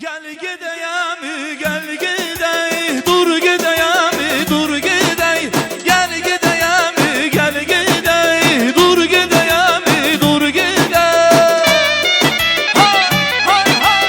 Gel gideyim, gel gidey, dur gideyim, dur gidey. Gel gideyim, gel gidey, dur gideyim, dur gidey. Hay hay hay.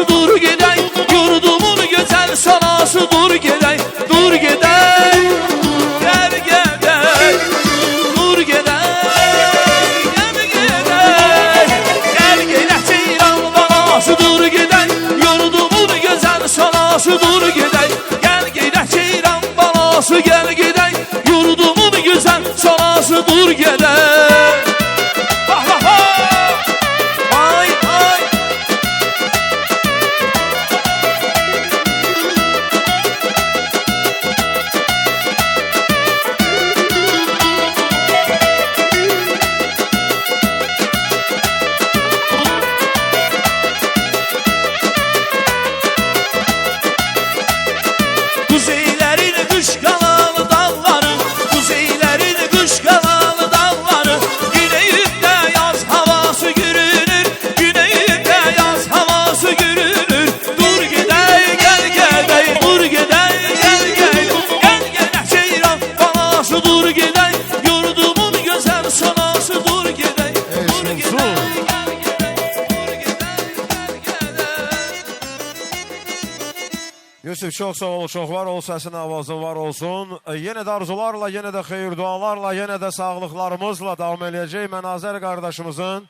Dur gidey, yurdumun güzel sanası. Dur gidey, dur gidey, gel gidey. Dur gidey, gel gidey. Gel gidey ceylan bana sonası dur gedək Yurdumun gözəl sonası dur gedək Gəl gedək Ceyran balası gəl gedək Yurdumun gözəl sonası dur gedək Ay ay Yusuf, çok sağ ol, çok var ol, səsin avazın var olsun. Yenə də arzularla, yenə də xeyir dualarla, yenə də sağlıqlarımızla davam edəcək. Mən Azər qardaşımızın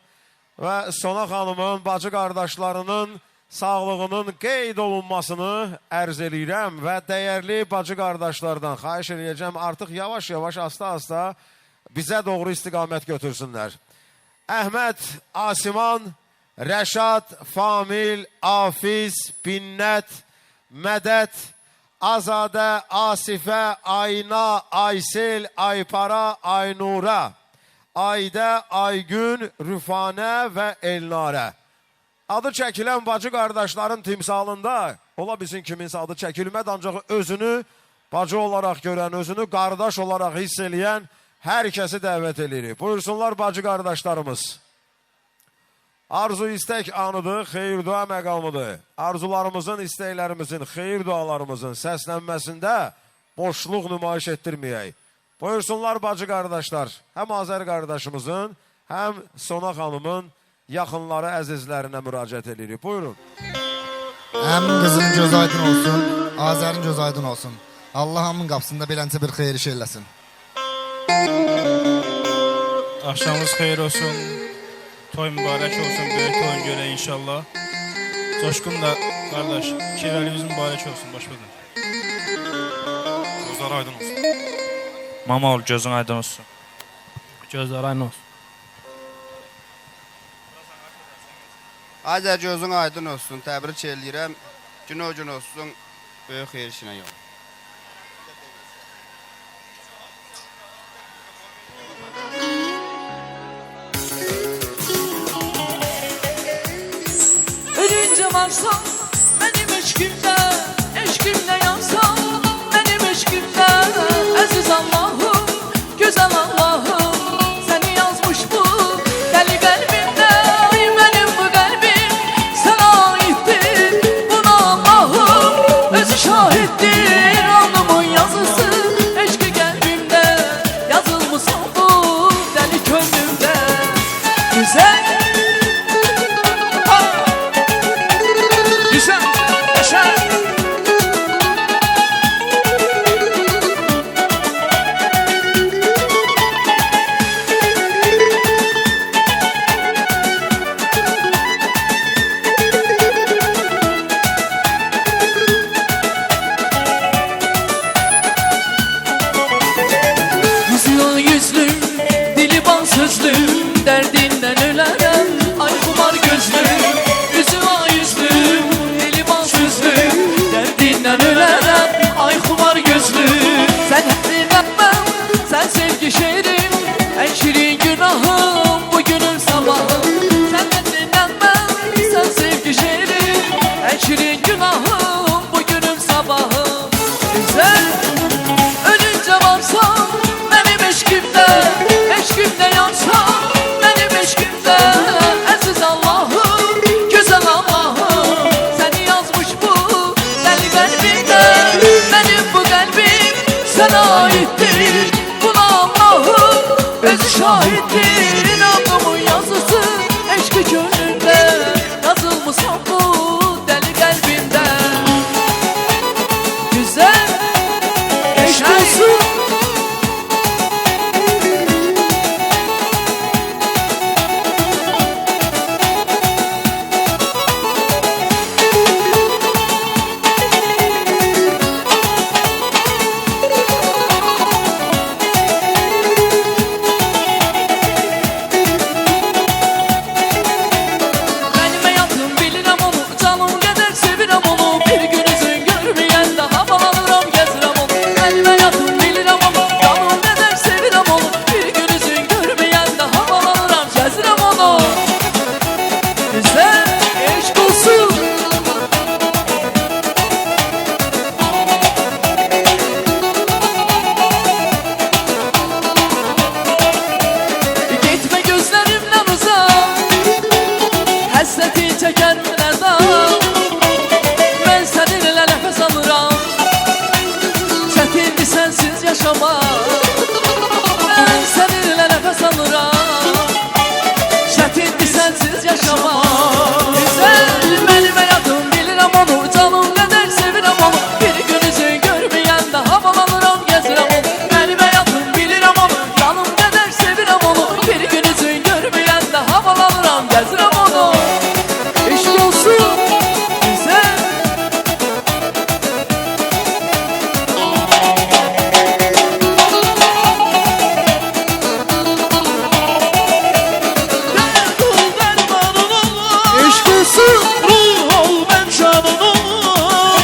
və Sona xanımın, bacı qardaşlarının sağlığının qeyd olunmasını ərz edirəm və dəyərli bacı qardaşlardan xahiş edəcəm artıq yavaş-yavaş, asta-asta bizə doğru istiqamət götürsünlər. Əhməd, Asiman, Rəşad, Famil, Afiz, Binnət, Mədət, Azadə, Asifə, Ayna, Aysel, Aypara, Aynura, Aydə, Aygün, Rüfanə və Elnarə. Adı çəkilən bacı qardaşların timsalında ola bilsin kiminsə adı çəkilməd, ancaq özünü bacı olaraq görən, özünü qardaş olaraq hiss eləyən hər kəsi dəvət edirik. Buyursunlar bacı qardaşlarımız. Arzu istək anıdır, xeyir dua məqamıdır. Arzularımızın, istəklərimizin, xeyir dualarımızın səslənməsində boşluq nümayiş etdirməyək. Buyursunlar bacı qardaşlar, həm Azər qardaşımızın, həm Sona xanımın yaxınları, əzizlərinə müraciət edirik. Buyurun. Həm qızın göz aydın olsun, Azərin göz aydın olsun. Allah hamın qapısında beləncə bir xeyir iş eləsin. Axşamınız xeyir olsun. Toy mübarək olsun, böyük toyun görə inşallah. Coşqun da qardaş, kevəlimiz mübarək olsun, başbadan. Gözler aydın olsun. Mama ol, gözün aydın olsun. Gözler aydın olsun. Azər gözün aydın olsun, təbrik edirəm. Gün o gün olsun, böyük xeyir işinə yol. Ölünce varsam benim eşkimde, eşkimde yansam benim eşkimde. Aziz Allah'ım, güzel Allah'ım, seni yazmış bu deli kalbimde. Ay benim bu kalbim sana aittir, buna Allah'ım özü şahittir. Alnımın yazısı eşki kalbimde, yazılmış bu deli gönlümde. Güzel çeker mi nəzar Mən səninlə nəfəs alıram Çətindir sənsiz yaşamaq Mən səninlə nəfəs alıram Çətindir sənsiz yaşamaq Güzel mənim həyatım bilirəm onu Canım qədər sevirəm onu Bir gün üzün görməyəndə havalanıram gəzirəm onu Mənim həyatım bilirəm onu Canım qədər sevirəm onu Bir gün üzün görməyəndə havalanıram gəzirəm onu İşq olsun güzel İşq olsun Ruh ol ben canın ol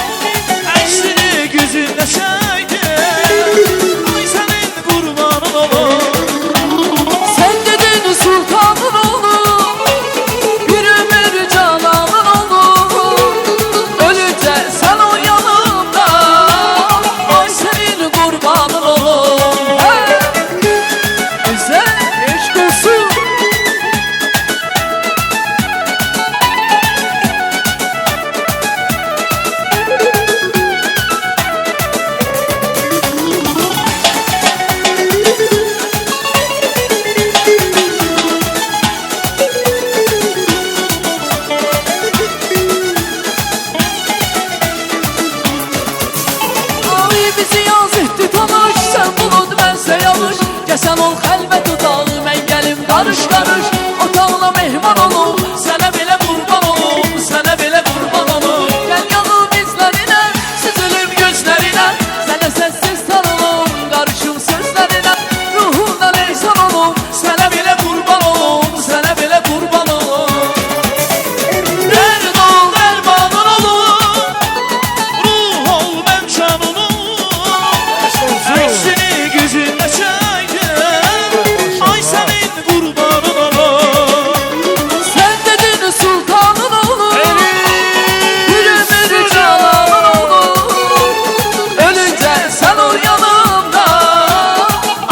Əksini güzündə çəkdi Ay sənin qurbanın olur Sen dedin sultanın olur Bir ömür cananın olur Ölünce sen o yanımda Ay senin kurbanın olur Güzel aşk olsun Ay bizi yaz etdi tanış Sen bulut bense yanış Geçen ol xəlvət udağı Mən gəlim qarış qarış Otağına mehman olum Sənə belə qurban olum Sənə belə qurban olum Gəl yanım izlərinə Süzülüm gözlərinə Sənə səssiz sarılım Qarışım sözlərinə Ruhundan ehsan olum Sənə belə qurban olum Sənə belə qurban olum Dərd ol dərmanın olur Ruh ol ben canın ol Əksini güzündə çəkdi Ay sənin qurbanın olur Sen dedin sultanın olur Bir ömür cananın olur Ölünce sen o yanımda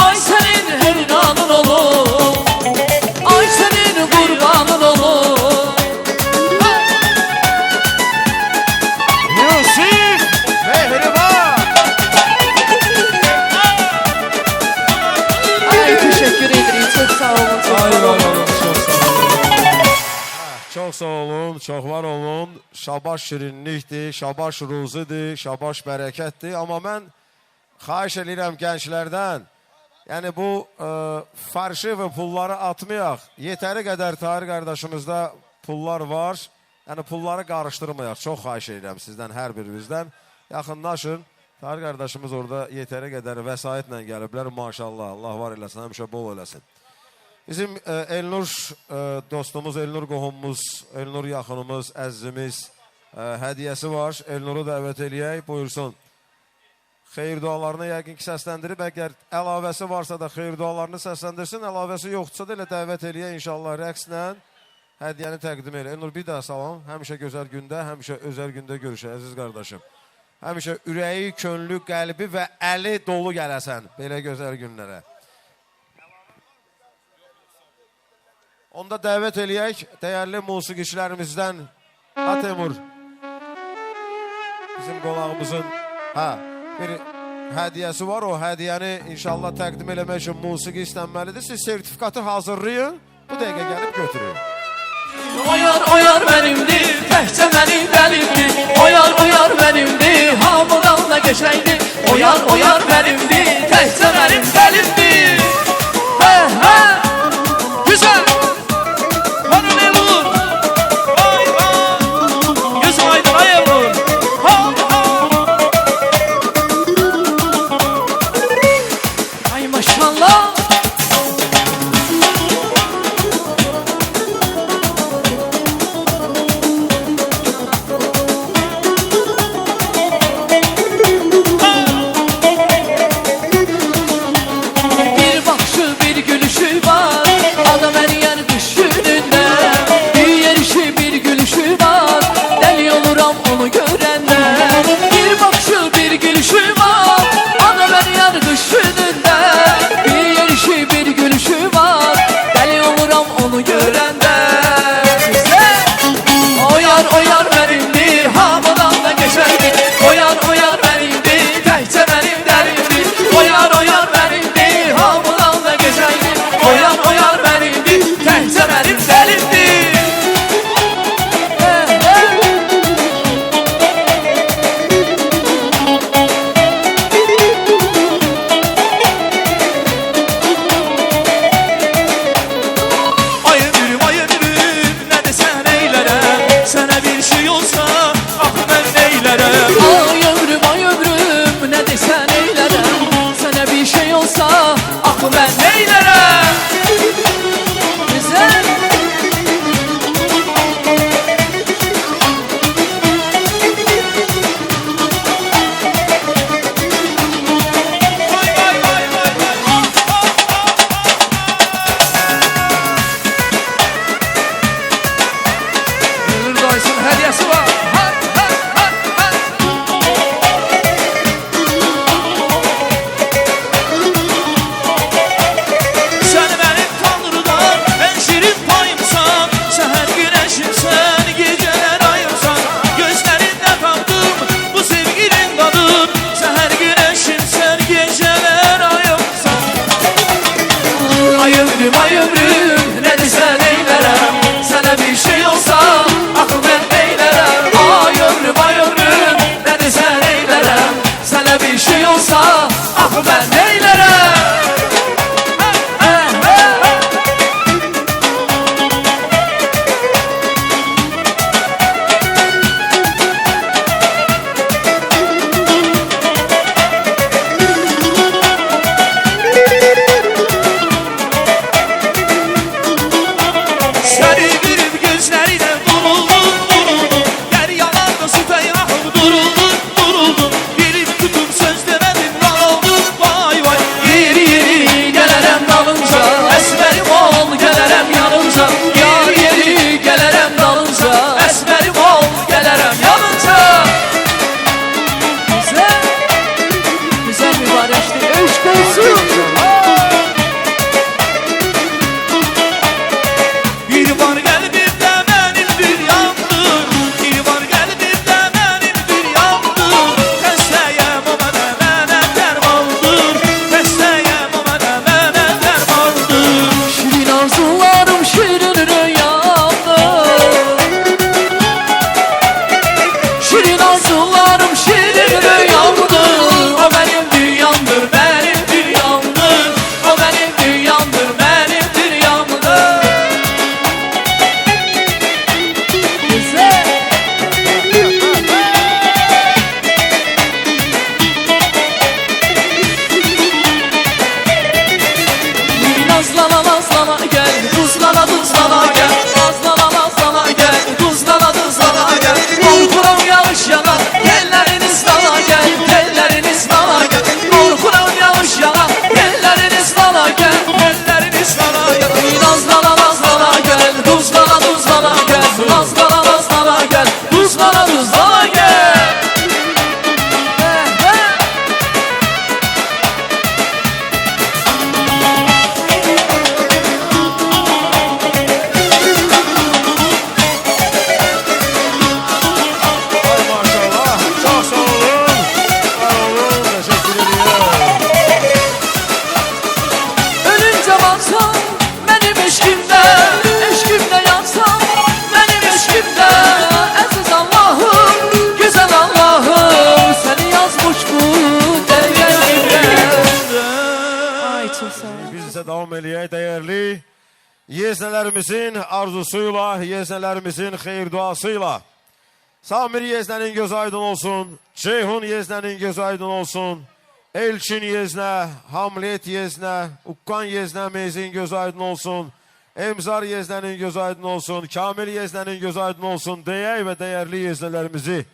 Ay senin her inanın olur Ay senin kurbanın olur Yusif Mehriban. Ay teşekkür ederim çok sağ olun çok sağ olun. Çox sağ olun, çox var olun. Şabaş şirinlikdir, şabaş ruzidir, şabaş bərəkətdir. Amma mən xahiş edirəm gənclərdən, yəni bu farşı və pulları atmayaq. Yetəri qədər Tahir qardaşımızda pullar var. Yəni pulları qarışdırmayaq. Çox xahiş edirəm sizdən, hər birinizdən. Yaxınlaşın. Tahir qardaşımız orada yetəri qədər vəsaitlə gəliblər. Maşallah, Allah var eləsin, həmişə bol eləsin. Bizim Elnur dostumuz, Elnur qohumumuz, Elnur yaxınımız, əzizimiz hədiyəsi var. Elnuru dəvət eləyək, buyursun. Xeyir dualarını yəqin ki səsləndirib, əgər əlavəsi varsa da xeyir dualarını səsləndirsin, əlavəsi yoxdursa da elə dəvət eləyək inşallah rəqslə hədiyəni təqdim elə. Elnur bir daha salam, həmişə gözəl gündə, həmişə özəl gündə görüşək, əziz qardaşım. Həmişə ürəyi, könlü, qəlbi və əli dolu gələsən belə gözəl günlərə. Onda dəvət eləyək dəyərli musiqiçilərimizdən Atemur. Bizim qonağımızın bir hədiyəsi var. O hədiyəni inşallah təqdim eləmək üçün musiqi istənməlidir. Siz sertifikatı hazırlayın, bu dəqiqə gəlib götürün. Oyar benimdir, təhcə mənim bəlimdir Oyar benimdir, hamıdan da geçəydir Oyar benimdir, təhcə mənim bəlimdir Güzel Hanım Elnur Vay vay Göz aydın ay Elnur Ay maşallah hediyesi var. Hay, hay, hay, hay. Sen benim Tanrı'dan en şirin payımsan, seher güneşimsen, geceler ayımsan. Gözlerinde kaldım bu sevginin tadı, seher güneşimsen, geceler ayımsan. Ay ömrüm ne desen eylerem, sana bir şey olsa akıl ben eylerem. Ay ömrüm ne desen eylerem, sana bir şey olsa akıl ben eylerem. Seni görüp gözlerine vuruldum, vuruldum. Yer yalandı süte yakıp duruldum, duruldum. Gelip tutup söz demedim kaldım, vay vay. Yeri yeri gelerem dalınca, esmerim ol gelerem yanınca. Yeri yeri gelerem dalınca, esmerim ol gelerem yanınca. Güzel, güzel mübarekti, öşk olsun. Bir var kalbimde benim bir yandım, bir var kalbimde benim bir yandım. Testeyem o bana dermandır, testeyem o bana dermandır. Şirin arzularım şirin rüyamdır. Şirin arzularım şirin rüyamdır. O benim dünyamdır, benim dünyamdır. O benim dünyamdır, benim dünyamdır. Güzel. Nazlana nazlana gel, tuzlana tuzlana gel. Nazlana nazlana gel, tuzlana tuzlana gel. Korkuram yağış yağar, telleriniz dala gel, telleriniz dala gel. Korkuram yağış yağar, telleriniz dala gel, telleriniz dala gel. Nazlana nazlana gel, tuzlana tuzlana gel. Nazlana nazlana gel, tuzlana tuzlana gel. Ay maşallah. Çok sağ olun. Var olun. Teşekkür ediyorum. Ölünce baksam benim eşkimde, eşkimde yansam benim eşkimde. Aziz Allah'ım, güzel Allah'ım, seni yazmış bu devletime. Ay çok sağ ol. Biz ise devam eləyək değerli yeznələrimizin arzusuyla, yeznələrimizin xeyir duasıyla. Samir yeznənin göz aydın olsun, Ceyhun yeznənin göz aydın olsun, Elçin yeznə, Hamlet yeznə, Ukkan yeznəmizin göz aydın olsun, Emzar yeznənin göz aydın olsun, Kamil yeznənin göz aydın olsun deyək və dəyərli yeznələrimizi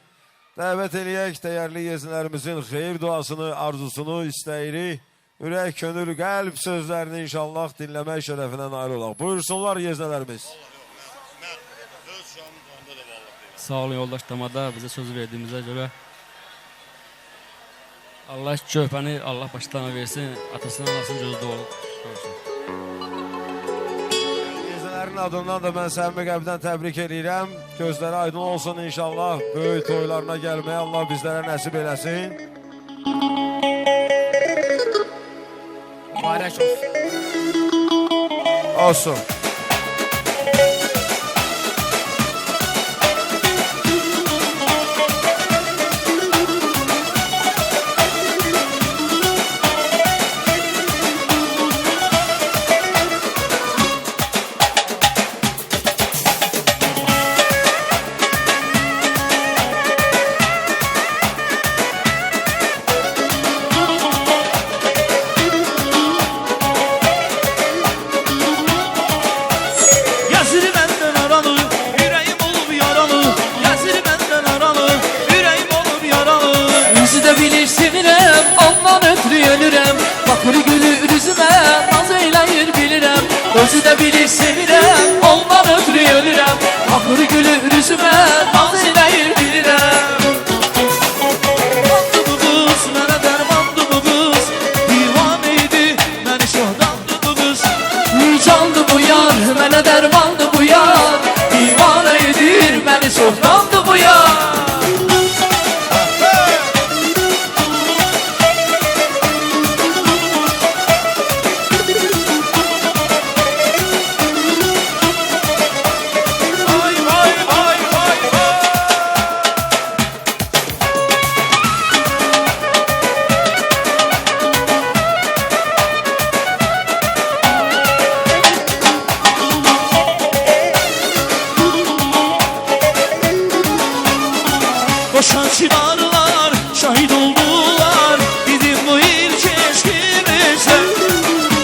dəvət eləyək, dəyərli yeznələrimizin xeyir duasını, arzusunu, istəyini, ürək, könül, qəlb sözlərini inşallah dinləmək şərəfinə nail olaq. Buyursunlar yeznələrimiz. Sağ olun yoldaş damada bize söz verdiğimize göre. Allah köpəni Allah başlarına versin, atasının anasının gözü dolu olsun. Yeznələrin adından da mən səmimi qəlbdən təbrik edirəm. Gözləri aydın olsun inşallah. Böyük toylarına gəlməyə Allah bizlərə nəsib eləsin. Mübarək olsun. Olsun. Bakır gülür üzüme naz eyleyir bilirem. Özü de bilir sevirem ondan ötürü ölürem. Bakır gülür üzüme naz çoktandı bu ya. Vay vay vay vay vay. Koşan çınarlar şahit oldular bizim bu ilk eşkimize.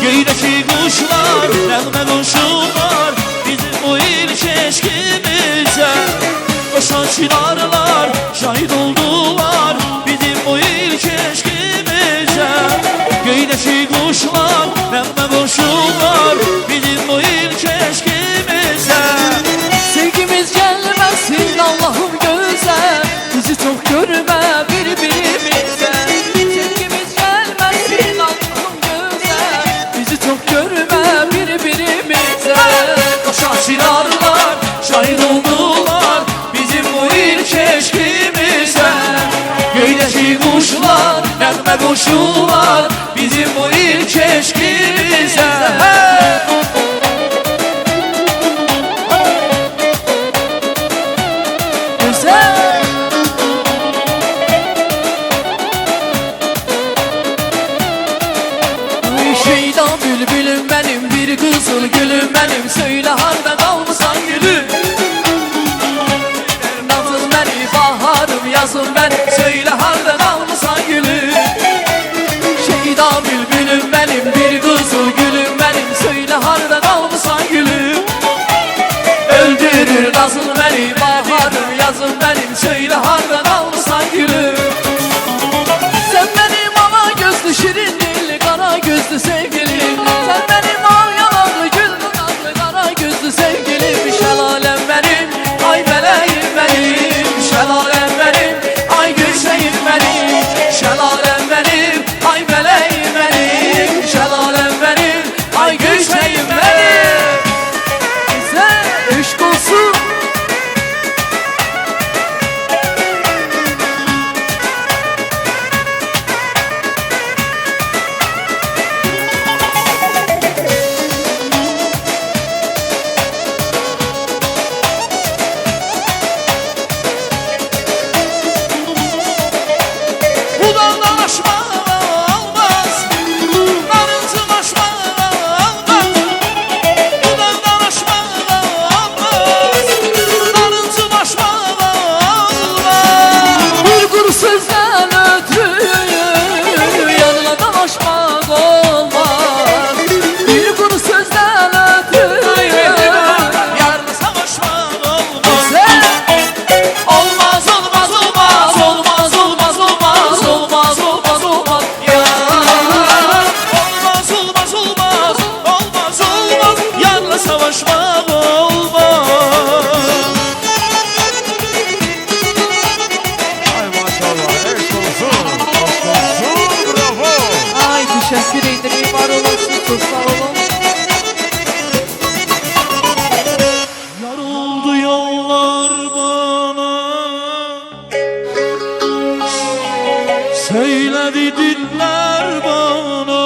Göydeki kuşlar nəğmə quşurlar bizim bu ilk eşkimize. Koşan çınarlar şahit oldular bizim bu ilk eşkimize. Göydeki kuşlar nəğmə quşurlar bizim bu ilk eşkimize. Sevgimiz gelmesin Allah'ım güzel, bizi çok görme birbirimize. Sevgimiz gelmesin Allah'ım güzel, bizi çok görme birbirimize. Koşan çınarlar şahit oldular bizim bu ilk eşkimize. Göydeki kuşlar nəğmə quşurlar bizim bu ilk eşkimize. Güzel. Ay şeyda bülbülüm benim, bir kızıl gülüm benim, söyle harda kalmışsan gülüm. Nazım beni, baharım yazım ben, söyle harda kalmışsan gülüm. Şeyda bülbülüm benim, bir kızıl gülüm benim, söyle harda kalmışsan gülüm. Öldürür nazım beni, baharım yazım benim, söyle harda kalmışsan gülüm. Sen benim ala gözlü şirin dilli kara gözlü sevgilim. Sen benim al yanaklı gül dudaklı kara gözlü sevgilim. Şelalem benim, ay meleğim benim. Şelalem benim, ay gülşeyim benim. Şelalem benim, ay meleğim benim. Şelalem benim, ay gülşeyim benim. Sen aşk olsun. Bu daldan aşmağa almaz, narıntım aşmağa almaz. Bu daldan aşmağa almaz, narıntım aşmağa almaz. Bir kuru sözden ötürü yanına dalaşmak olmaz. Bir kuru sözden ötürü Yarın savaşmak olmaz. sen Olmaz olmaz olmaz olmaz olmaz olmaz olmaz olmaz olmaz ya. Olmaz olmaz olmaz olmaz olmaz yarla savaşmak olmaz. Ay maşallah. Eşk olsun. Aşk olsun. Bravo. ay teşekkür ederim, var olasın, çok sağ olun. Yarıldı yollar bana, söyledi diller bana.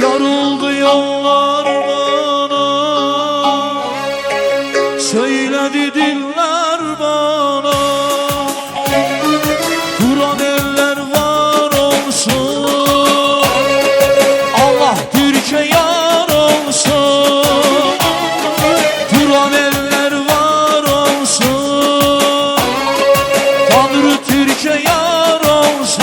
Yarıldı yollar bana, söyledi diller bana. Duran eller var olsun, Allah Türkiye yar olsun. Duran eller var olsun, Tanrı Türkiye yar olsun.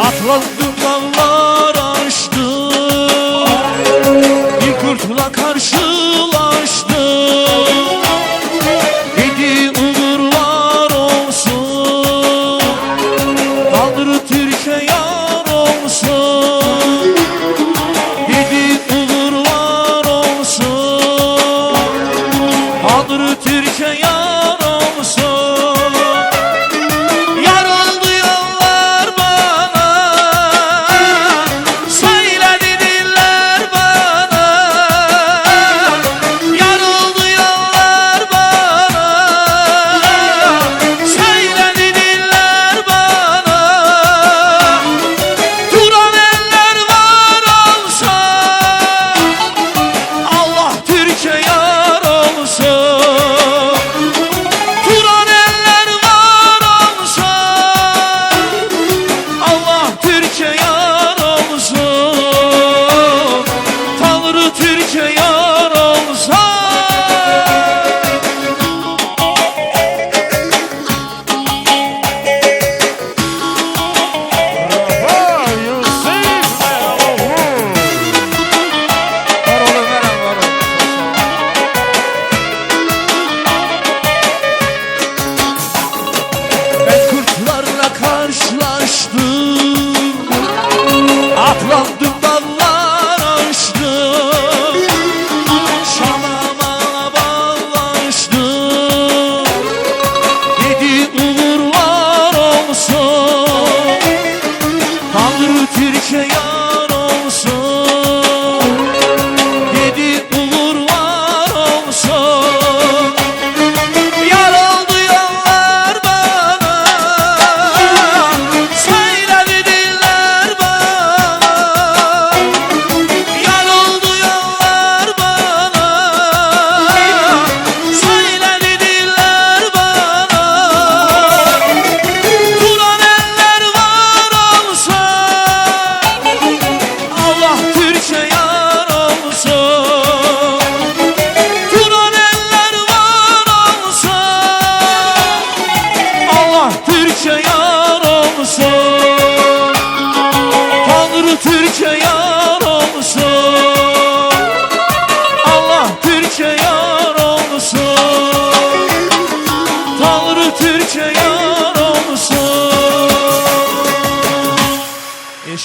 Atladım dağlar aştım, bir kurtla karşılaştım. Dedi uğurlar olsun, Tanrı Türkiye yar olsun. Dedi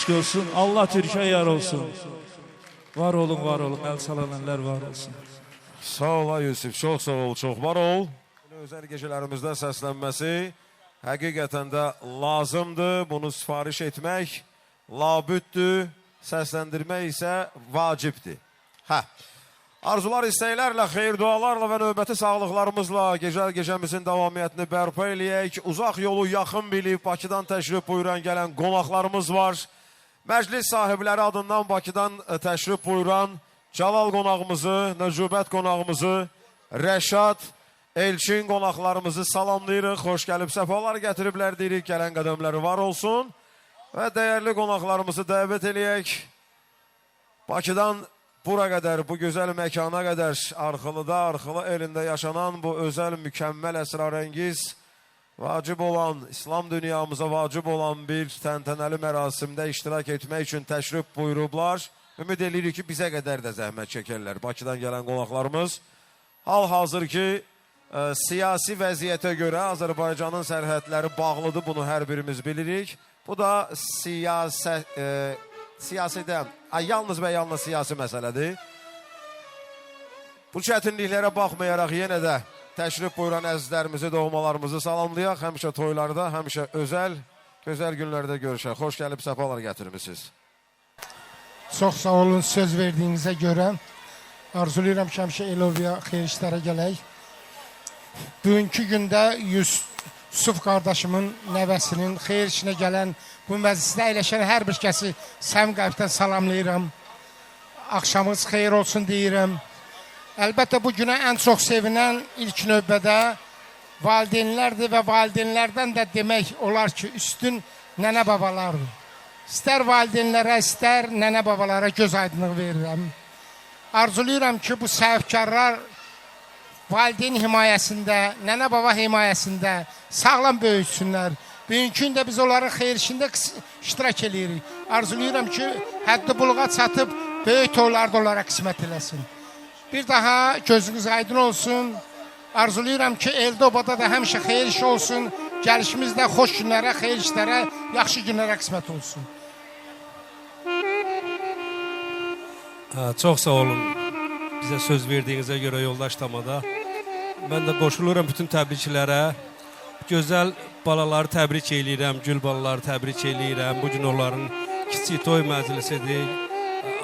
eşq olsun. Allah Türkiye yar olsun. Var olun, el salananlar var olsun. Sağ ol Yusuf, çox sağ ol, çox var ol. Özəl gecələrimizdə səslənməsi həqiqətən də lazımdır. Bunu sifariş etmək labüddür, səsləndirmək isə vacibdir. Arzular, istəklərlə, xeyir dualarla və növbəti sağlıqlarımızla gecəl gecəmizin davamiyyətini bərpa eləyək. Uzaq yolu yaxın bilib Bakıdan təşrif buyuran gələn qonaqlarımız var. Məclis sahibləri adından Bakıdan təşrif buyuran Cəlal qonağımızı, Nəcubət qonağımızı, Rəşad, Elçin qonaqlarımızı salamlayırıq. Xoş gəlib, səfalar gətiriblər deyirik, gələn qədəmləri var olsun. Və dəyərli qonaqlarımızı dəvət eləyək. Bakıdan bura qədər, bu gözəl məkana qədər, Arxılıda, Arxılı elində yaşanan bu özəl, mükəmməl, əsrarəngiz, vacib olan, İslam dünyamıza vacib olan bir təntənəli mərasimdə iştirak etmək üçün təşrif buyurublar. Ümid edirik ki, bizə qədər də zəhmət çəkərlər Bakıdan gələn qonaqlarımız. Hal-hazır ki, siyasi vəziyyətə görə Azərbaycanın sərhədləri bağlıdır, bunu hər birimiz bilirik. Bu da siyasidə, yalnız və yalnız siyasi məsələdir. Bu çətinliklərə baxmayaraq yenə də təşrif buyuran əzizlərimizi, doğmalarımızı salamlayaq. Həmişə toylarda, həmişə özəl, gözəl günlərdə görüşək. Xoş gəlib, səfalar gətirmişsiniz. Çox sağ olun, söz verdiyinizə görə. Arzulayıram ki, həmişə Eloviya xeyir işlərə gələk. Bugünkü gündə Yusuf qardaşımın nəvəsinin xeyir işinə gələn, bu məclisdə əyləşən hər bir kəsi səmimi qəlbdən salamlayıram. Axşamınız xeyir olsun deyirəm. Əlbəttə bu günə ən çox sevinən ilk növbədə valideynlərdir və valideynlərdən də demək olar ki, üstün nənə babalardır. İstər valideynlərə, istər nənə babalara göz aydınlığı verirəm. Arzulayıram ki, bu səhvkarlar valideyn himayəsində, nənə baba himayəsində sağlam böyütsünlər. Bugünkü gündə biz onların xeyir işində iştirak edirik. Arzulayıram ki, həddi buluğa çatıb böyük toylarda onlara qismət eləsin. Bir daha gözünüz aydın olsun. Arzulayıram ki, Eldobada da həmişə xeyir iş olsun. Gəlişimizdə xoş günlərə, xeyir işlərə, yaxşı günlərə qismət olsun. Çox sağ olun bizə söz verdiyinizə görə yoldaş tamada. Mən də qoşuluram bütün təbriklərə. Gözəl balaları təbrik eləyirəm, gül balaları təbrik eləyirəm. Bugün onların kiçik toy məclisidir.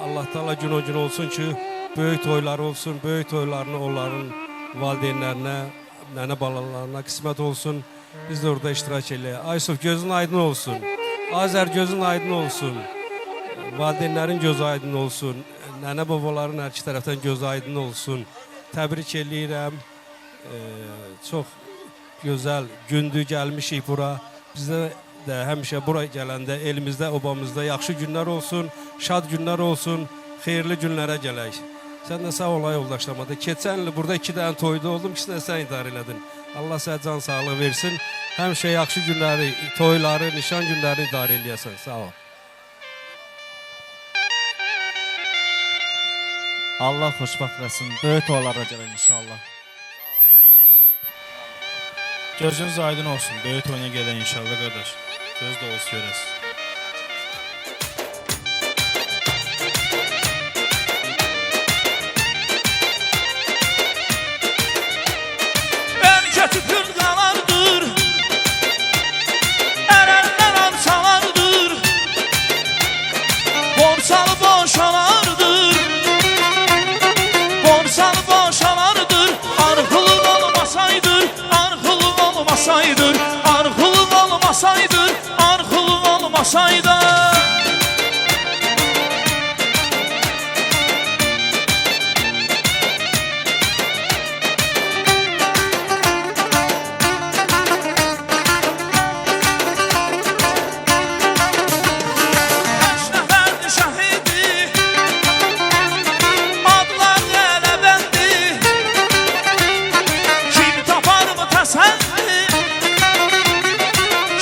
Allah Taala gün o gün olsun ki, böyük toylar olsun, böyük toylarını onların valideynlərinə, nənə balalarına qismət olsun. Biz də orada iştirak eləyək. Aysuf, gözün aydın olsun. Azər, gözün aydın olsun. Valideynlərin gözü aydın olsun. Nənə babaların hər iki tərəfdən gözü aydın olsun. Təbrik eləyirəm. Çox gözəl gündür, gəlmişik bura. Bizdə də həmişə bura gələndə elimizdə, obamızda yaxşı günlər olsun, şad günlər olsun, xeyirli günlərə gələk. Sən də sağ olay yoldaşlamada. Keçən il burada 2 dənə toyda oldum, 2 dənə sən idarə elədin. Allah sənə can sağlığı versin. Həmişə yaxşı günləri, toyları, nişan günlərini idarə eləyəsən. Sağ ol. Allah xoşbaxt eləsin. Böyük toylara gəlin inşallah. Gözünüz aydın olsun. Böyük toyuna gəlin inşallah qardaş. Göz dolusu görəsiz. Tüpür qalardır, ərəllər arsalardır, borsalı boşalardır, borsalı boşalardır, arxılıq olmasaydır, arxılıq olmasaydır, arxılıq olmasaydır, arxılıq olmasaydı.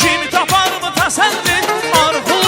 Kim tapar mı təsəlli, arxu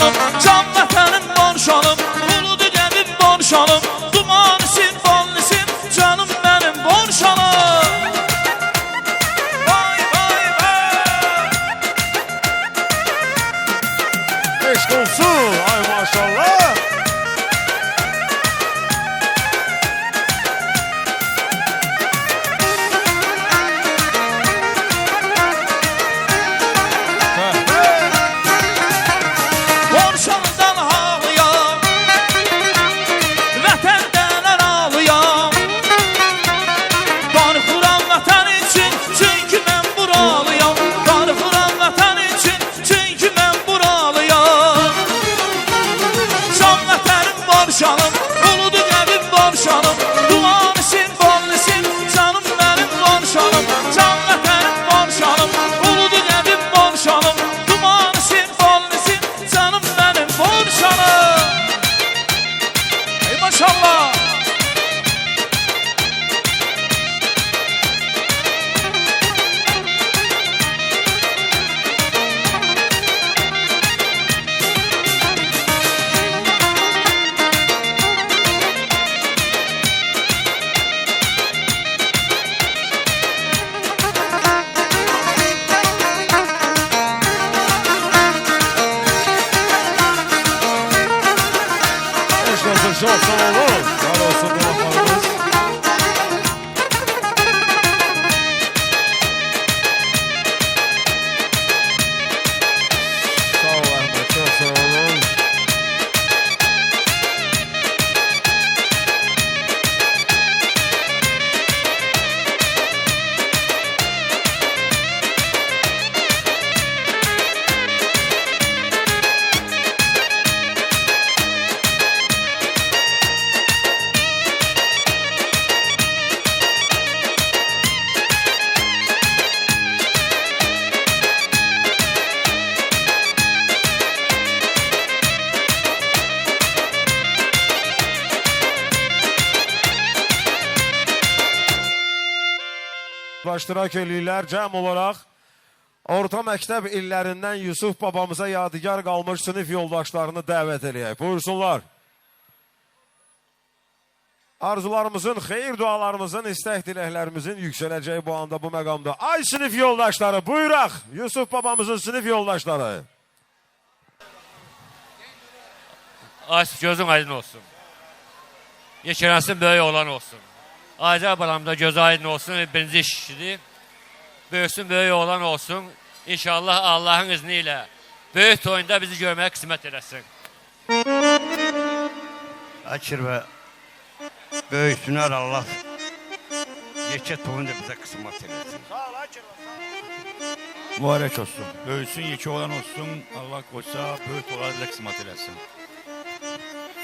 bonşanım, can vətənin bonşanım, uludu qəbib bonşanım, dumanisin, ballisin, canım mənim bonşanım. Vay vay vay. Eşq olsun, ay maşallah. Bonşanızdan ağlayam, vətəndələr ağlayam. Darıxıram vətən için, çünki mən buralıyam. Darıxıram vətən için, çünki mən buralıyam. Can vətənim bonşanım, uludu qəbim bonşanım, dumanisin, ballisin, canım mənim bonşanım. Can vətənim bonşanım, uludu qəbim bonşanım, dumanisin, ballisin, canım mənim bonşanım. Ey maşallah. Eşq olsun, çox sağ olun. Var olsun qonaqlarımız. Sağ ol Əhməd, çox sağ olun. İştirak eləyirlər cəm olaraq. Orta məktəb illərindən Yusuf babamıza yadigar qalmış sınıf yoldaşlarını dəvət eləyək. Buyursunlar. Arzularımızın, xeyir dualarımızın, istək diləklərimizin yüksələcəyi bu anda, bu məqamda. Ay sınıf yoldaşları, buyuraq. Yusuf babamızın sınıf yoldaşları. Asif gözün aydın olsun. Yeşerəsin böyük olan olsun. Ayrıca balamda göz aydın olsun, birinci işçidir. Böyüksün böyük olan olsun. İnşallah Allah'ın izniyle böyük toyunda bizi görmeye kısmet edersin. Akir ve böyüsünler Allah yekə toyunda bize kısmet edersin. Sağ ol Akir. Mübarək olsun. Böyüsün, yekə olan olsun. Allah qoysa, böyük olarla qismat eləsin.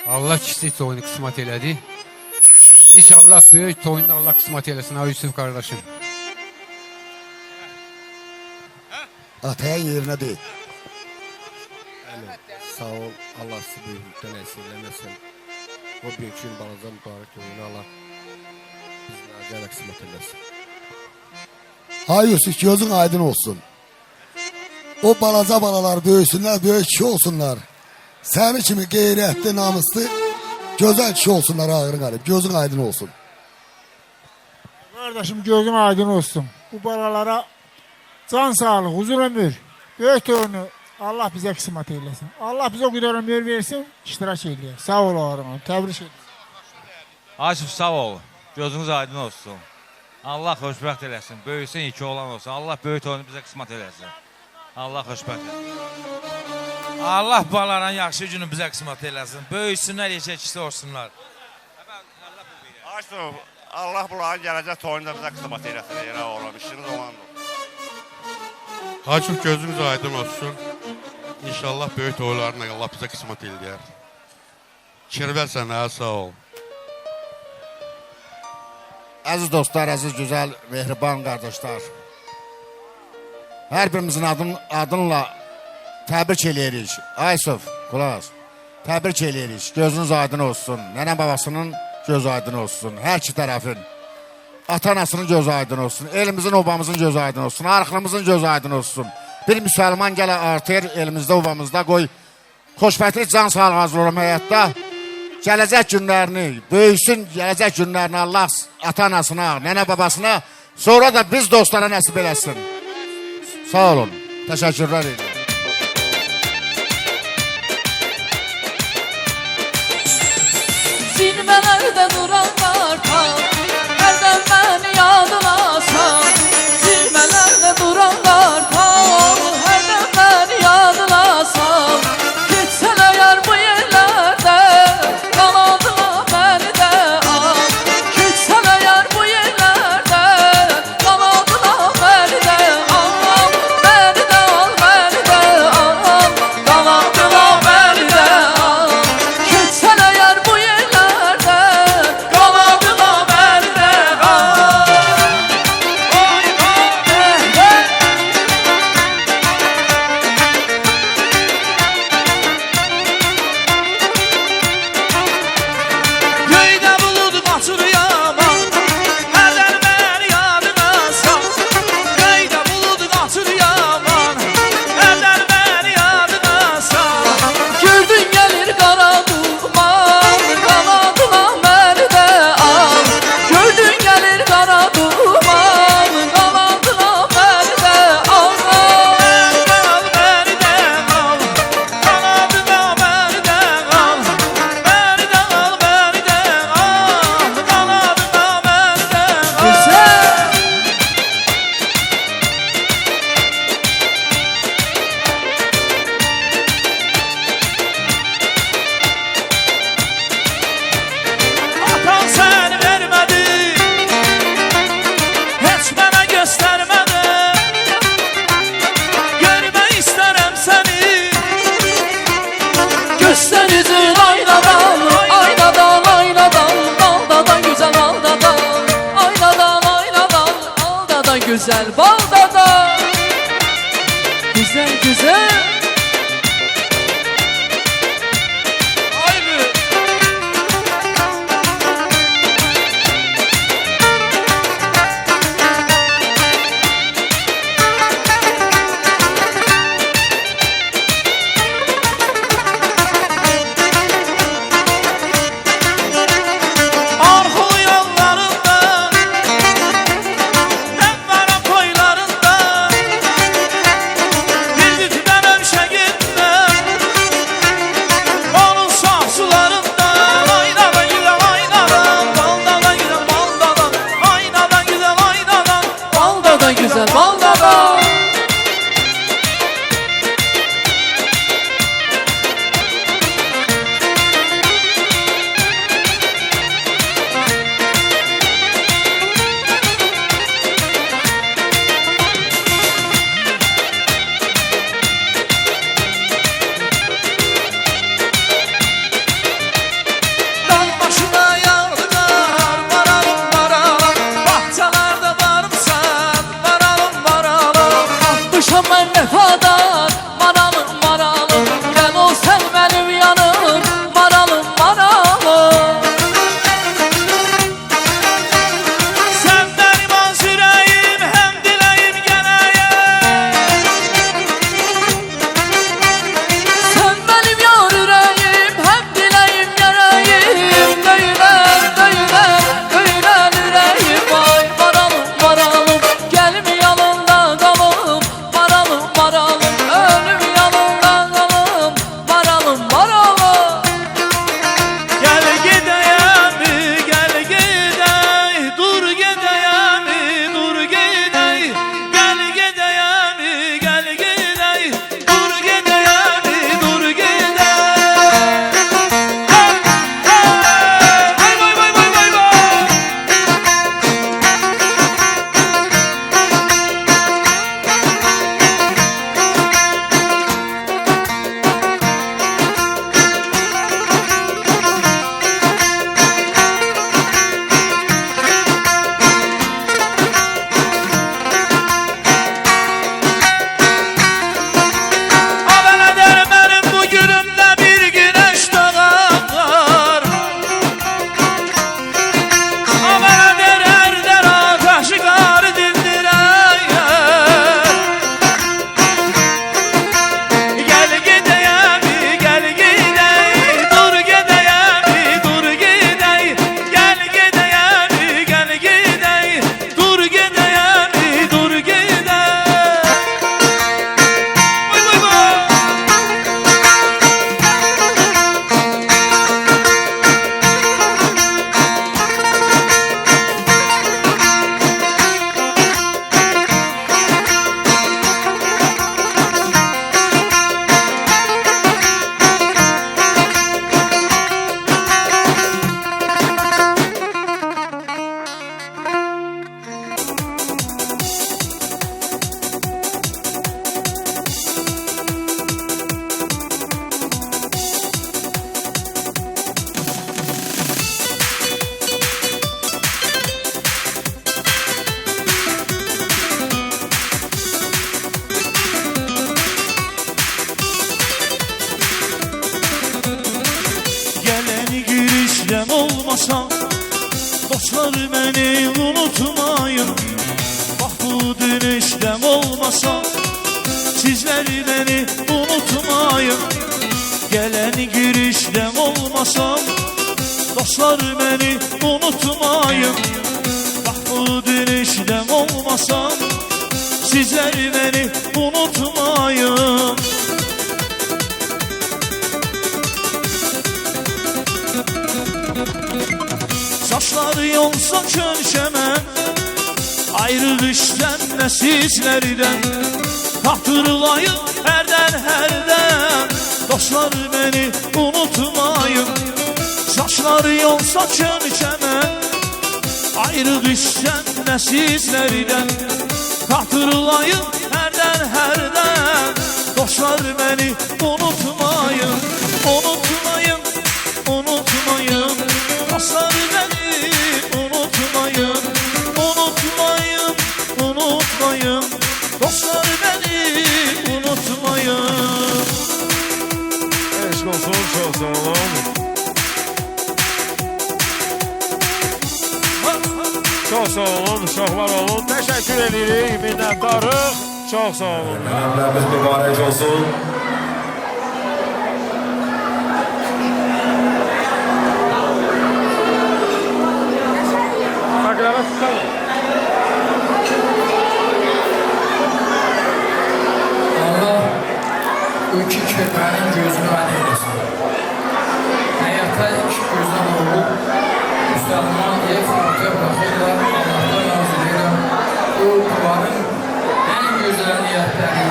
Allah kiçik toyunu qismat elədi. İnşallah böyük toyunu Allah qismat eləsin, ha Yusuf qardaşım. Ataya yerinə deyil. Sağ ol, Allah sizi böyüklükdən əsirləməsin. O büyükün balaca mübarək toyunu Allah bizimlə acayla qismat eləsin. Ha Yusuf, gözün aydın olsun. O balaca balalar böyüsünlər, böyük kişi olsunlar. Səni kimi qeyrətli, namuslu, gözəl kişi olsunlar ağırın qalib. Gözün aydın olsun. Kardeşim gözün aydın olsun. Bu balalara can sağlık, huzur ömür, böyük toyunu Allah bize kısmet eylesin. Allah bize o kadar ömür versin, iştirak eyleyin. Sağ ol ağırın, tebrik ederim. Asif sağ ol. Gözünüz aydın olsun. Allah xoşbəxt eləsin. Böyüsün, iki olan olsun. Allah böyük toyunu bizə qismat eləsin. Allah xoşbəxt eləsin. Allah balaların yaxşı günü bizə qismat eləsin. Böyüsünlər, yeşəkisi olsunlar. Asif, Allah bunların gələcək toyunda bizə qismat eləsin. Yerə oğlum, işiniz olandır. Hacım gözünüz aydın olsun. İnşallah böyük toylarına Allah bizə qismat eləyər. Kirvə sənə sağ ol. Əziz dostlar, əziz gözəl, mehriban qardaşlar. Hər birimizin adınla təbrik eləyirik. Aysuf, qulaq. Təbrik eləyirik. Gözünüz aydın olsun. Nənə babasının göz aydın olsun. Hər iki tərəfin. Ata-anasının göz aydın olsun. Elimizin, obamızın göz aydın olsun. Arxımızın göz aydın olsun. Bir müsəlman gələ artır elimizdə, obamızda qoy. xoşbəxtlik, can sağlığı arzulayıram həyatda. Gələcək günlərini, böyüsün gələcək günlərini Allah ata-anasına, nənə babasına, sonra da biz dostlara nəsib eləsin. Sağ olun, təşəkkürlər edirəm. Zirvələrdə duran qartal, hərdən məni yadına sal. Zirvələrdə duran qartal, hərdən məni yadına sal. Keçsən əgər bu yerlərdə, qanadına məni də al. Keçsən əgər bu yerlərdə, qanadına məni də al. Məni də al, məni də al, qanadına məni də al. Keçsən əgər bu yerlərdə, qanadına məni də al. Göydə bulud qaçır yaman, hərdən məni yadına sal. Göydə bulud qaçır yaman, hərdən məni yadına sal. Gördün gəlir qara duman, qanadına məni də al. Gördün gəlir qara duman, qanadına məni də al. Məni də al, qanadına məni də al. Məni də al, məni də al, qanadına məni də al. Atan səni vermədi, heç mənə göstərmədi. Görmək istərəm səni, Göster üzün aynadan, aynadan, aynadan, baldadan güzel baldadan, aynadan, aynadan, aldadan güzel baldadan, güzel güzel. arxu yollarında, mən varam toylarında. Bir lütfən ömşəgindən, onun sağ sularında. Aynadan güzel aynadan, baldadan güzel baldadan. Aynadan güzel aynadan, Baldadan güzel baldadan. dağ başına yağdılar, varalım varalım. Bahçalarda varımsan, varalım varalım. olmasa, dostlar beni unutmayın. Bak bu dönüşten olmasa, sizler beni unutmayın. Gelen girişten olmasa, dostlar beni unutmayın. Bak bu dönüşten olmasa, sizler beni unutmayın. Saçları yolsa köşeme, ayrı düşten ne sizlerden. Hatırlayın herden, dostlar beni unutmayın. Saçları yolsa köşeme, ayrı düşten ne sizlerden. Hatırlayın herden, dostlar beni unutmayın. Unutmayın, unutmayın, dostlar beni unutmayın. Unutmayın, unutmayın, dostlar beni unutmayın. Eşk olsun, çok sağ olun. Çok sağ olun, çok var olun. Teşekkür edirik, minnettarıq. Çok sağ olun. Məmləkətimiz mübarək olsun. Allah bu iki köpeğin gözünü aydın eylesin. Həyata iki gözdən olub, Müslüman ev artıq baxırlar, Allah'tan razı edirəm. Bu duvarın en güzel niyetleri.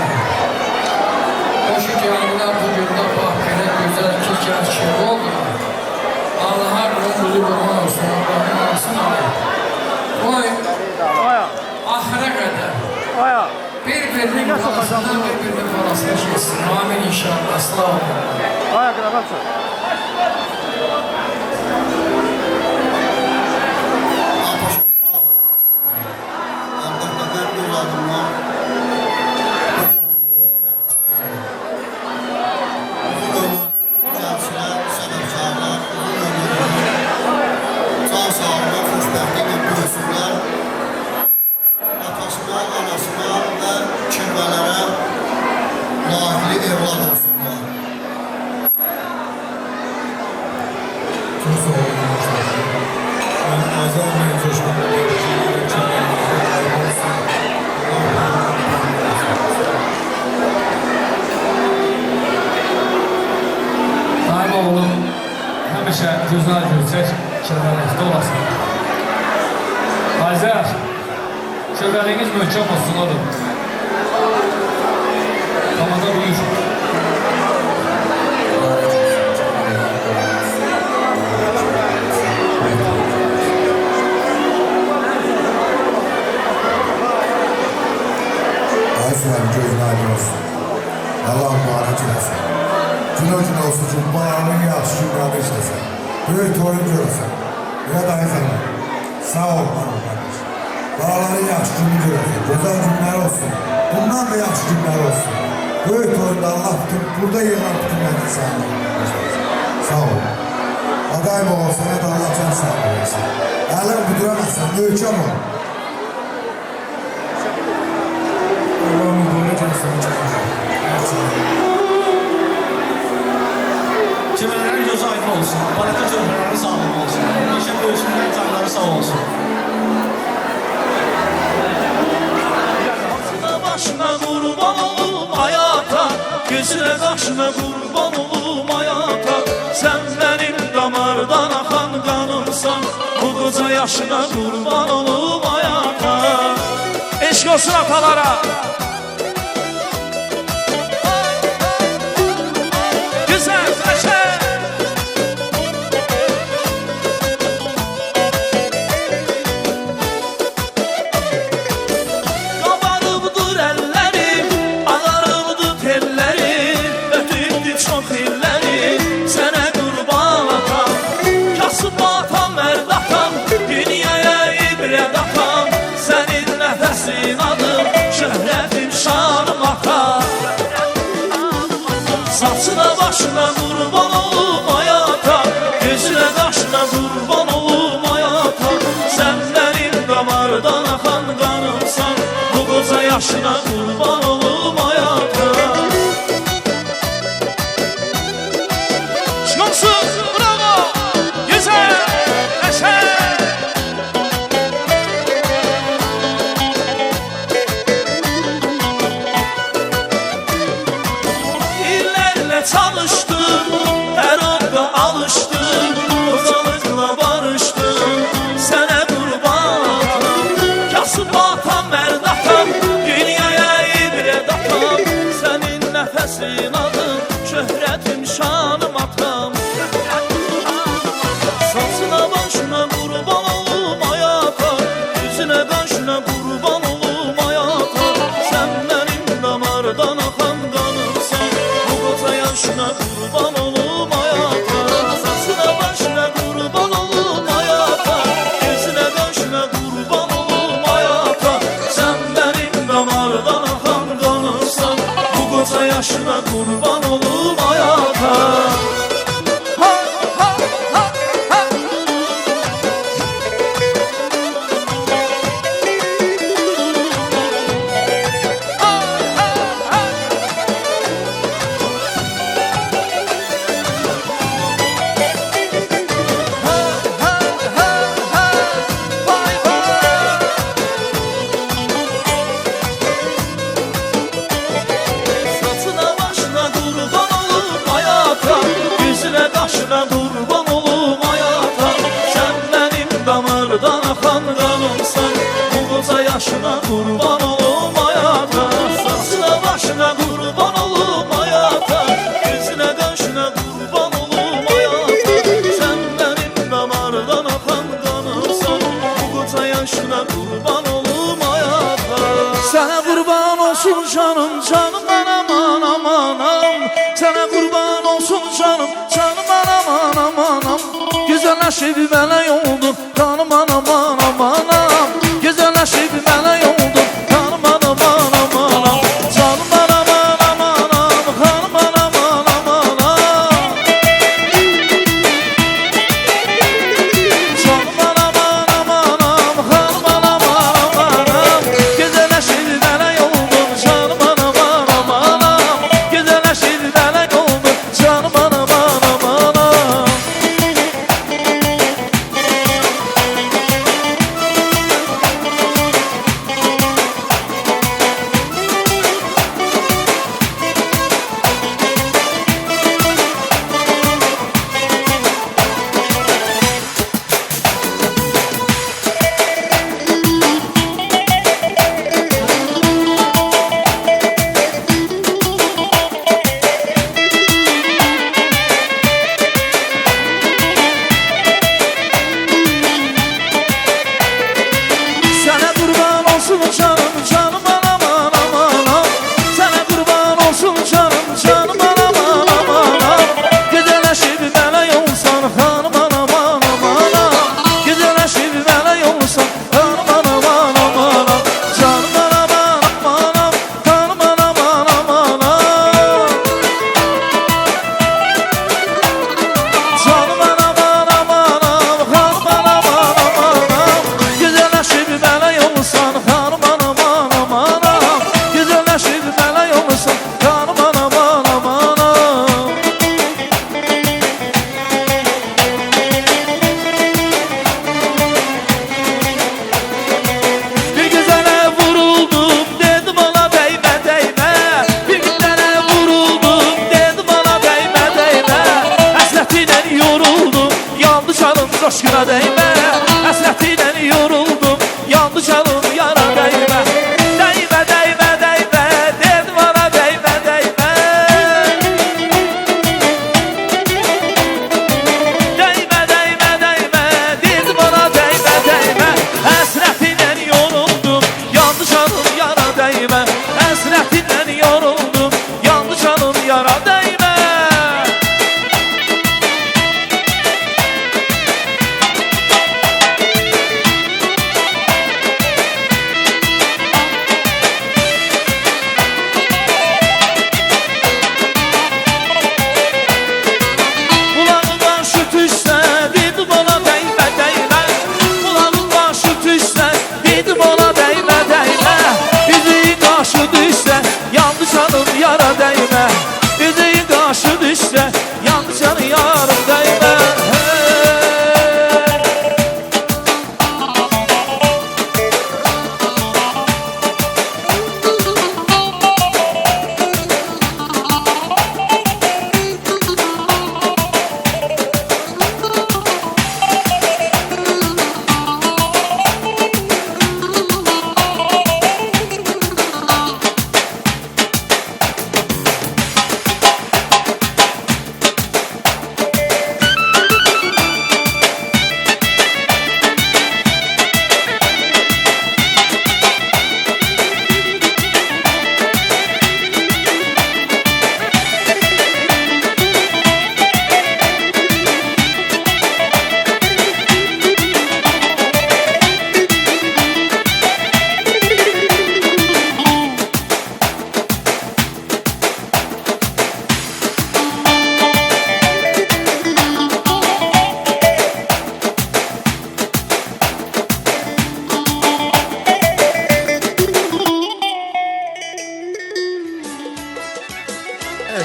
Hoş geldilər bu gündə bax, belə gözəl iki gəl kimi oldular. Allah'a qulluğu qurban olsun, Allah'ın alsın alayım. Oy, ahire kadar. Bir-birinin parasından bir-birinin parasını geçsin. Amin inşallah. Sağ olun. Daim oğlum, həmişə gözlər görəcək, kəlmənizdə olasın. Ayzər, kövrəliyiniz möhkəm olsun oğlum. Tamada buyur. Ayzər, gözün aydın olsun. Allah mübarək eləsin. Gün olsun ki, balanın yaxşı günləri işləsən. Böyük toyun görəsən. Elə də Ayzər, sağ ol bana qardeş. Balanın yaxşı günü görəsən. Gözəl günlər olsun. Bundan da yaxşı günlər olsun. Böyük toyunda Allah bütün, burada yığılan bütün mənim sağ ol. Sağ ol. Adayım oğul, sənə də Allah can sağ olasın. Əlin büdürəməsən, möhkəm ol. Allah'ın mübarək eləsin. Çevrelerin gözü aydın olsun. Balata çocukları sağlam olsun. Neşe göğsünün canları sağ olsun. Başına kurban olum hayata, gözüne kaşına kurban olum hayata. Sen benim damardan akan kanımsan, bu koca yaşına kurban olum hayata. Eşk olsun atalara. Güzel neşe. Kabarıbdır ellerim, ağarıbdır tellerim, ötübdür çok illerim, sene kurban atam. Kasıb atam, mərd atam, dünyaya ibret atam, senin nefesin adım, şöhretin yaşına kurban olum hayata. Çıkarsın bravo güzel eser. İllerle çalıştım, her anda alıştım, ortalıkla barıştım, sana kurbanım. Kasıb atam, mərd atam, dünyaya ibret atam, senin nefesin adım, şöhretim şanım atam. Saçına başına kurban olum hayata, yüzüne başına kurban olum hayata, sen benim damardan akan kanımsan, bu koca yaşına kurban olum hayata. Saçına başına kurban olum hayata, yüzüne başına kurban olum hayata, sen benim damardan akan kanımsan, bu koca yaşına kurban olum hayata. Saçına başına kurban olum hayata, yüzüne kaşına kurban olum hayata, sen benim damardan akan kanımsan, bu koca yaşına kurban olum hayata. Saçına başına kurban olum hayata, yüzüne kaşına kurban olum hayata, sen benim damardan akan kanımsan, bu koca yaşına kurban olum hayata. Sana kurban olsun canım canım aman aman aman. Sana kurban olsun canım canım aman aman aman. Güzelleşip melek oldun canım aman aman aman. Güzelleşip melek oldun canım aman aman aman. Canım aman aman aman canım aman aman aman. Canım aman aman aman canım aman aman aman. Güzelleşip melek oldun canım aman aman aman. Güzelleşip melek oldun canım aman aman aman. Sana kurban olsun canım canım aman aman aman. Sana kurban olsun canım canım aman aman aman. Güzelleşip melek olsan hanım aman aman aman. Güzelleşip melek olsan hanım aman aman aman. Canım aman aman aman hanım aman aman aman. Canım aman aman aman hanım aman aman aman. Güzelleşip melek olsan hanım aman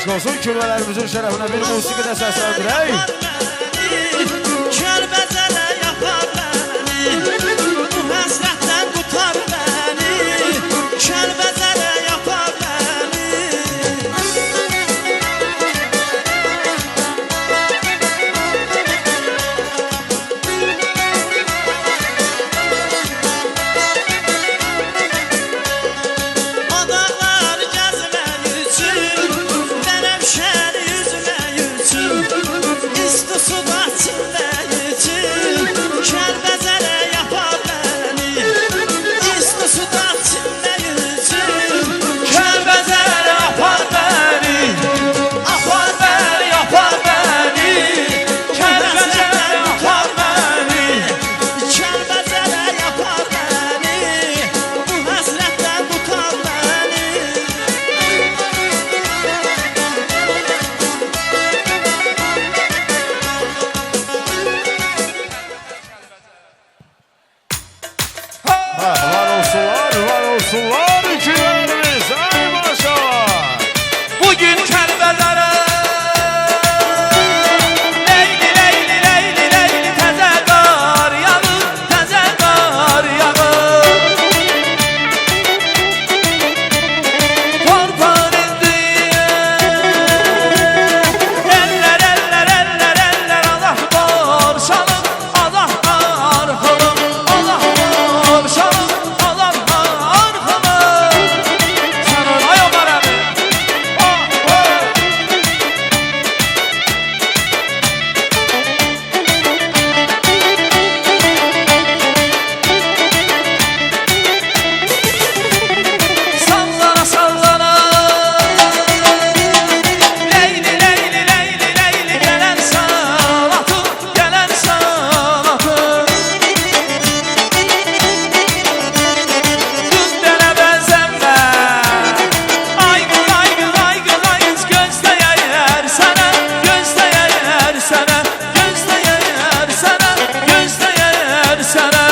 eşq olsun. Kürbələrimizin şərəfinə bir musiqi də səsləndirək. Kərbəzələ yapar məni, bu həsrətdən qutar məni. Kərbəzələ yapar məni. Adaqlar gəzmək üçün, Bənəfşər yüzmək üçün, İsti suda çimmək üçün, Kərbəzələ yapar məni. İsti suda çimmək üçün, Kərbəzələ yapar məni. Apar məni, yapar məni. Kərbəzələ yapar məni. Kərbəzələ yapar məni. Bu həsrətdən tutar məni. Var olsunlar kürbələrimiz. Ay maşallah. Bugün Kərbələrə Leyli, leyli, leyli, leyli təzə qar yağır, təzə qar yağır. Torpaq indi Eller, eller, eller, eller Allah var şanım, Allah var xılım. Allah var şanım, Allah var xılım. Ay Ömər əmi. Sallana sallana Leyli leyli leyli leyli gelen salatı, gelen salatı. Kız dene benzenme. Ay kız ay kız ay kız ay kız gözleyer sana, gözleyer sana, gözleyer sana, gözleyer sana.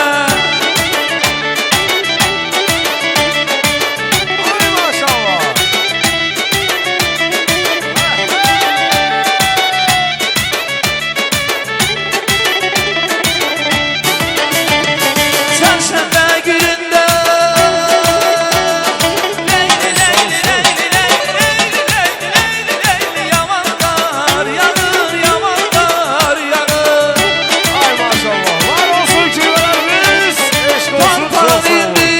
Ay maşallah. Çarşamba gününde Leyli leyli leyli leyli leyli leyli leyli yaman kar yağır, yaman kar yağır. Ay maşallah. Var olsun kürbələrimiz. Eşq olsun. Torpaq Çox sağ olun. indi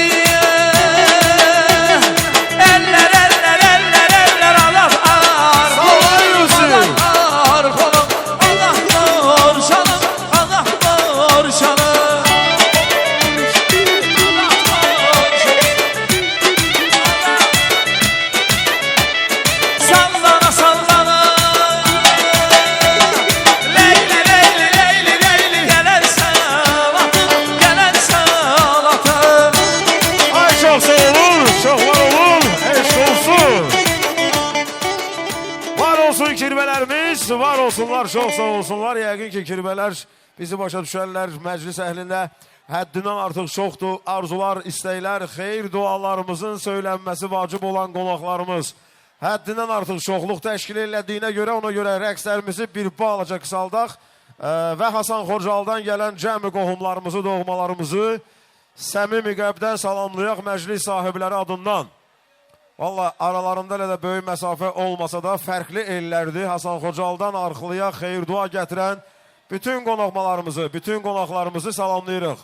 Eller, eller, eller, eller Allah var Sallayıyorsun. Allah var kolum, Allah var şanım, Allah var şanım. Sallana sallana Leyli leyli leyli leyli gelen salatım, gelen salatım. Ay çok sağ olun. Çok var olun. Eşq olsun. Var olsun kirbələrimiz. Var olsunlar. Çok sağ olsunlar. Yəqin ki kirbələr bizi başa düşərlər. Məclis əhlində həddindən artıq çoxdur. Arzular, istəklər, xeyir dualarımızın söylənməsi vacib olan qonaqlarımız. Həddindən artıq çoxluq təşkil elədiyinə görə, ona görə rəqslərimizi bir balaca qısaldaq və Hasan Xocalıdan gələn cəmi qohumlarımızı, doğmalarımızı səmimi qəlbdən salamlayaq məclis sahibləri adından. Valla aralarında elə də böyük məsafə olmasa da fərqli ellərdir. Hasan Xocalıdan arxılıya xeyir dua gətirən bütün qonaqmalarımızı, bütün qonaqlarımızı salamlayırıq.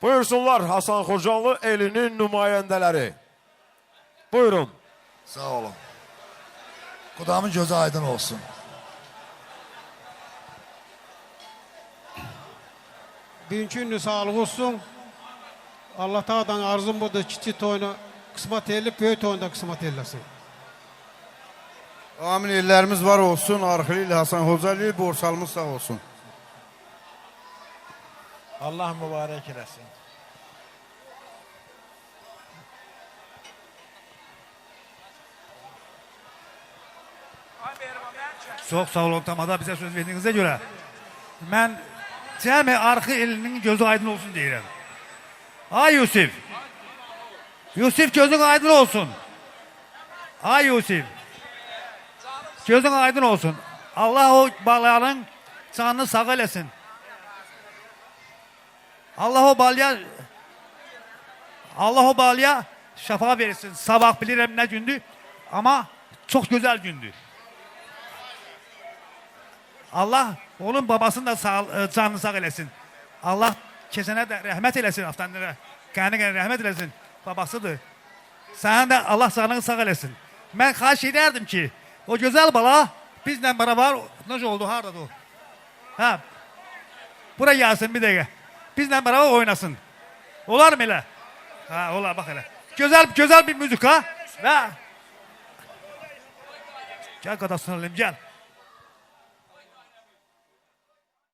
Buyursunlar Hasan Xocalı elinin nümayəndələri. Buyurun. Sağ olun. Kudamın gözü aydın olsun. Bugünkü günü sağlık olsun. Allah Tağ'dan arzum budur. Kiçik toyunu kısmet edilip büyük toyunu da kısmet eylesin. Amin ellərimiz var olsun. Arxili ilə Hasan Xocalı borsalımız sağ olsun. Allah mübarek eləsin. Çox sağ olun tamada bizə söz verdiyinizə görə. Mən cəmi arxı elinin gözü aydın olsun deyirəm. Ay Yusif. Yusif gözün aydın olsun. Ay Yusif. Gözün aydın olsun. Allah o balanın canını sağ eləsin. Allah o balıya şəfa versin. Sabah bilirəm nə gündür, amma çox gözəl gündür. Allah onun babasını da canını sağ eləsin. Allah keçənə də rəhmət eləsin, aftanlara. Qəni rəhmət eləsin. Babasıdır. Sənin də Allah canını sağ eləsin. Mən xahiş edərdim ki, o gözəl bala bizlə beraber necə oldu, hardadır o? Ha. Buraya gelsin bir dəqiqə. Bizlə beraber oynasın. Olar mı elə? Ha, olar, bax elə. Gözəl bir müzik ha. Və gəl qadasını alayım, gəl.